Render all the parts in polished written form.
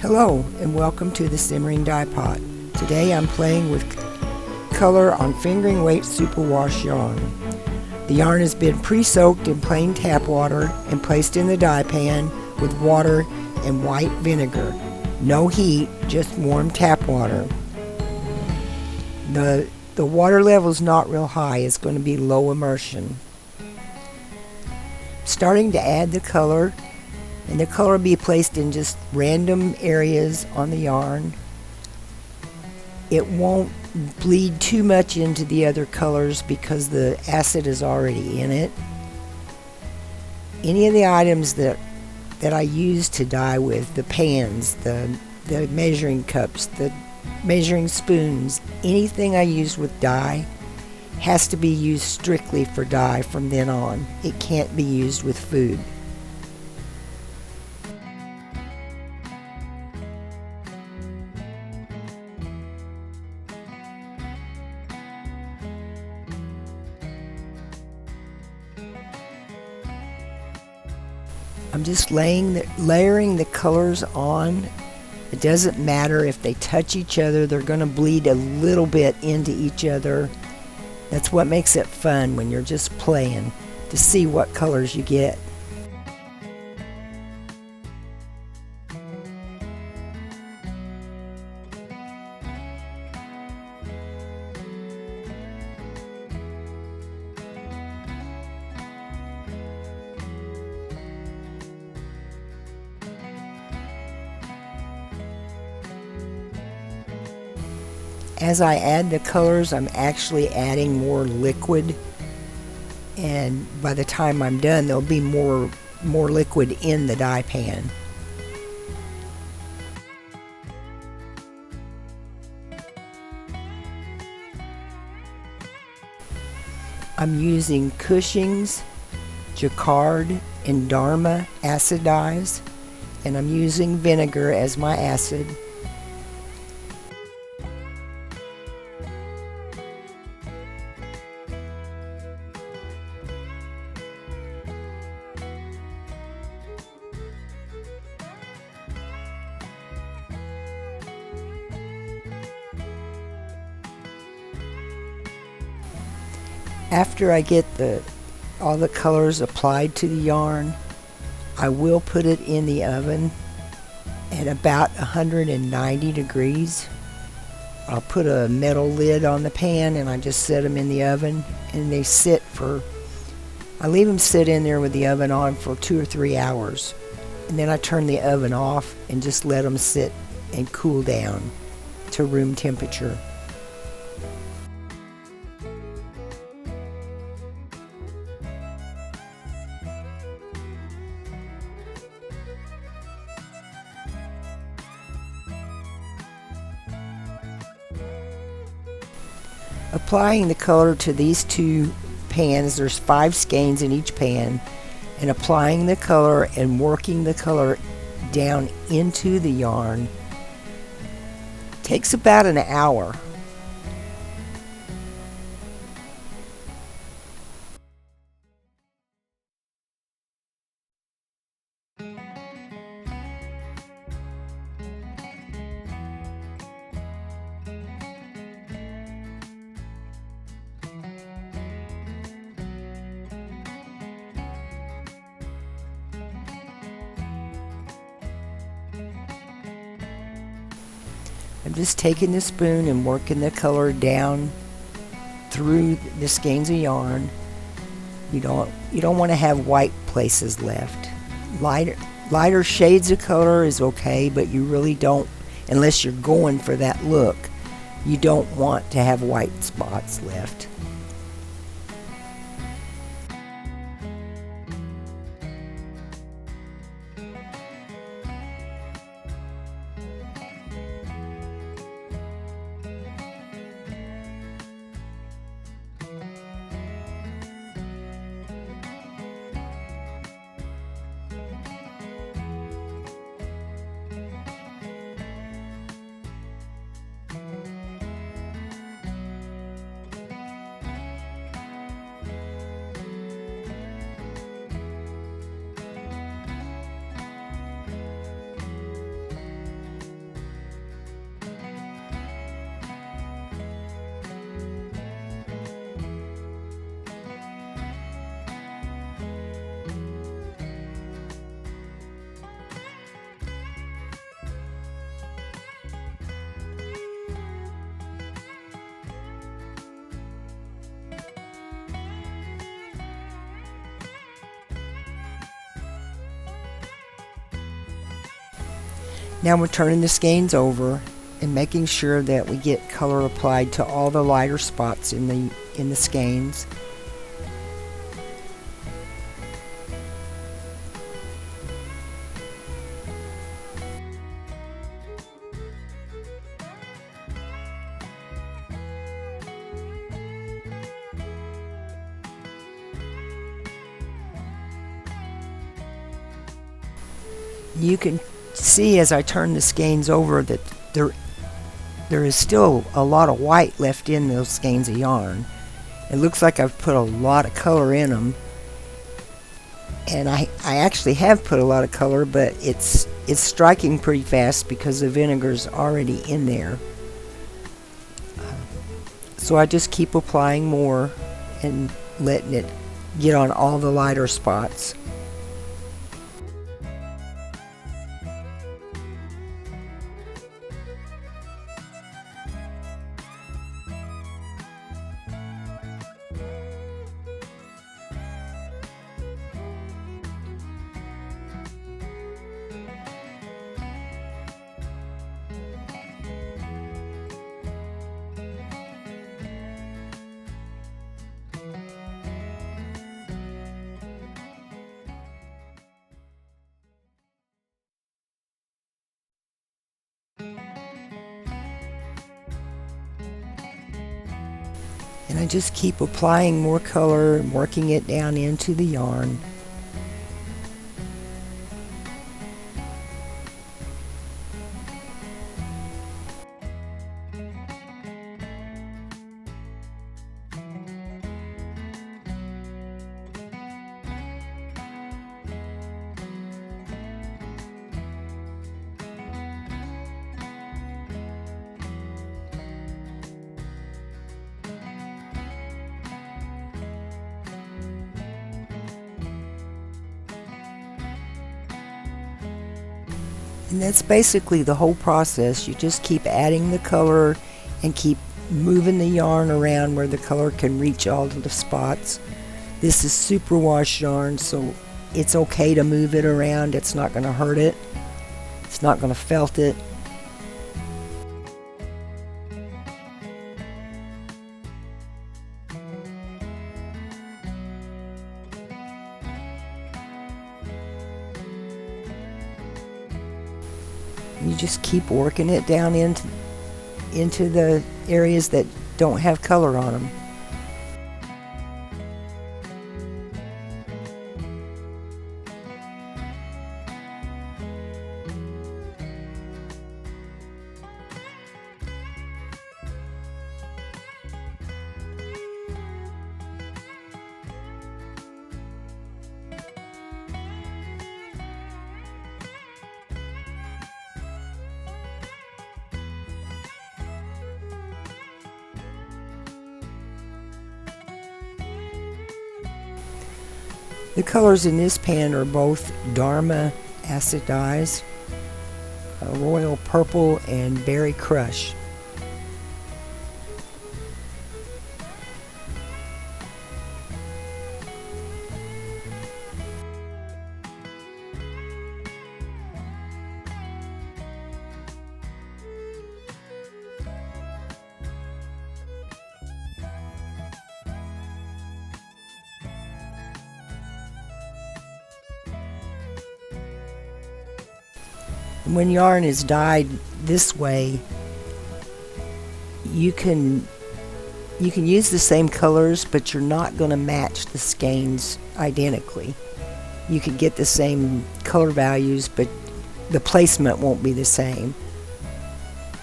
Hello and welcome to the Simmering Dye Pot. Today I'm playing with color on fingering weight superwash yarn. The yarn has been pre-soaked in plain tap water and placed in the dye pan with water and white vinegar. No heat, just warm tap water. The water level is not real high, it's going to be low immersion. Starting to add the color, and the color will be placed in just random areas on the yarn. It won't bleed too much into the other colors because the acid is already in it. Any of the items that I use to dye with, the pans, the measuring cups, the measuring spoons, anything I use with dye has to be used strictly for dye from then on. It can't be used with food. I'm just layering the colors on. It doesn't matter if they touch each other, they're going to bleed a little bit into each other. That's what makes it fun when you're just playing, to see what colors you get. As I add the colors, I'm actually adding more liquid, and by the time I'm done, there'll be more liquid in the dye pan. I'm using Cushing's, Jacquard, and Dharma acid dyes, and I'm using vinegar as my acid. After I get all the colors applied to the yarn, I will put it in the oven at about 190 degrees. I'll put a metal lid on the pan and I just set them in the oven, and they I leave them sit in there with the oven on for 2 or 3 hours, and then I turn the oven off and just let them sit and cool down to room temperature. Applying the color to these two pans, there's 5 skeins in each pan, and applying the color and working the color down into the yarn takes about an hour. I'm just taking the spoon and working the color down through the skeins of yarn. You don't want to have white places left. Lighter shades of color is okay, but you really don't, unless you're going for that look, you don't want to have white spots left. Now we're turning the skeins over and making sure that we get color applied to all the lighter spots in the skeins. You can see as I turn the skeins over that there is still a lot of white left in those skeins of yarn. It looks like I've put a lot of color in them, and I actually have put a lot of color, but it's striking pretty fast because the vinegar's already in there. So I just keep applying more and letting it get on all the lighter spots. And I just keep applying more color and working it down into the yarn. And that's basically the whole process. You just keep adding the color and keep moving the yarn around where the color can reach all of the spots. This is superwash yarn, so it's okay to move it around. It's not going to hurt it. It's not going to felt it. You just keep working it down into the areas that don't have color on them. The colors in this pan are both Dharma acid dyes, royal purple and berry crush. When yarn is dyed this way, you can use the same colors, but you're not going to match the skeins identically. You can get the same color values, but the placement won't be the same.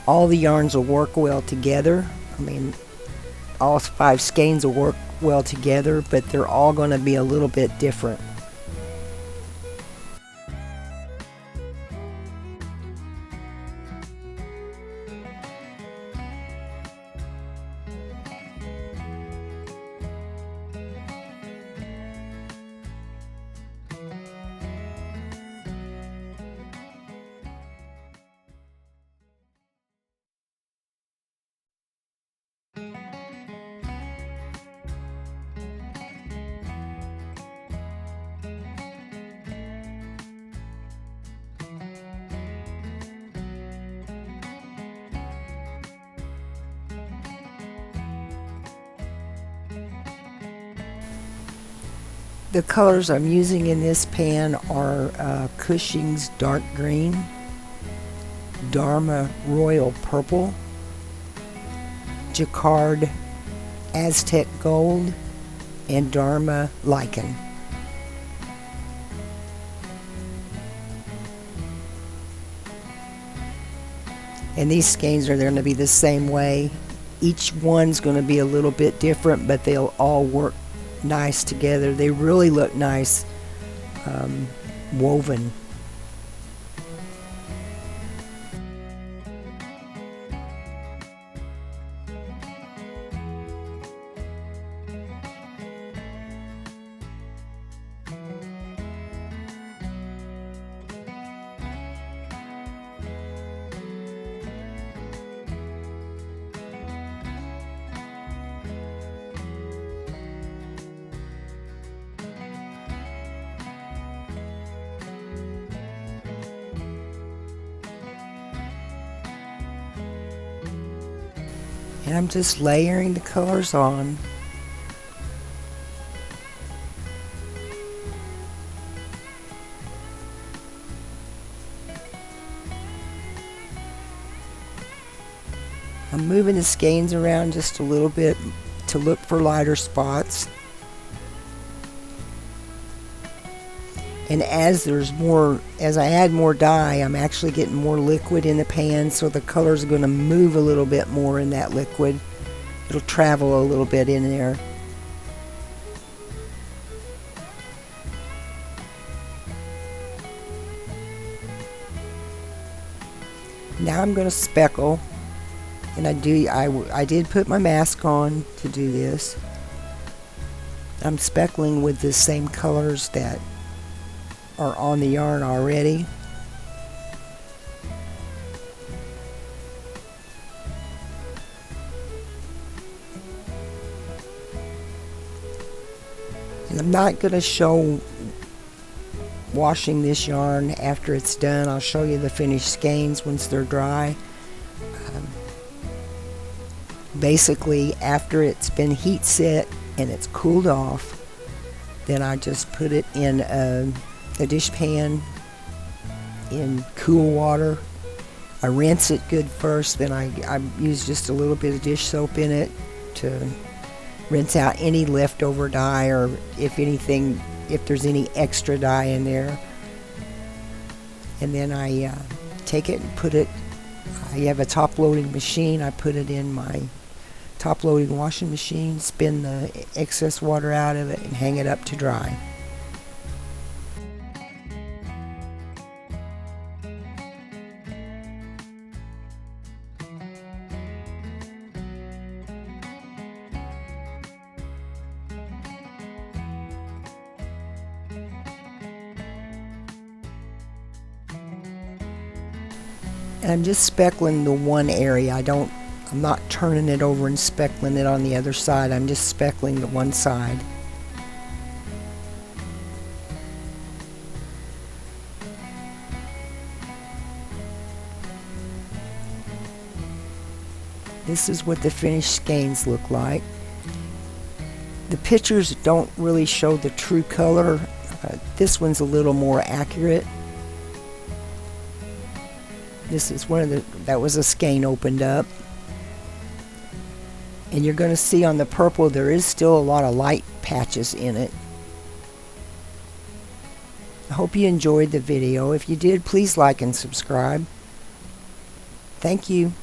All the yarns will work well together. I mean, all 5 skeins will work well together, but they're all going to be a little bit different. The colors I'm using in this pan are Cushing's dark green, Dharma royal purple, Jacquard Aztec gold, and Dharma Lichen. And these skeins are going to be the same way. Each one's going to be a little bit different, but they'll all work nice together. They really look nice woven. And I'm just layering the colors on. I'm moving the skeins around just a little bit to look for lighter spots. And as I add more dye, I'm actually getting more liquid in the pan, so the colors are going to move a little bit more in that liquid. It'll travel a little bit in there. Now I'm going to speckle, and I did put my mask on to do this. I'm speckling with the same colors that are on the yarn already. And I'm not going to show washing this yarn after it's done. I'll show you the finished skeins once they're dry. Basically, after it's been heat set and it's cooled off, then I just put it in a dish pan in cool water. I rinse it good first, then I use just a little bit of dish soap in it to rinse out any leftover dye, or if there's any extra dye in there. And then I take it and put it, I have a top loading machine, I put it in my top loading washing machine, spin the excess water out of it, and hang it up to dry. And I'm just speckling the one area. I'm not turning it over and speckling it on the other side. I'm just speckling the one side. This is what the finished skeins look like. The pictures don't really show the true color. This one's a little more accurate. This is that was a skein opened up. And you're going to see on the purple there is still a lot of light patches in it. I hope you enjoyed the video. If you did, please like and subscribe. Thank you.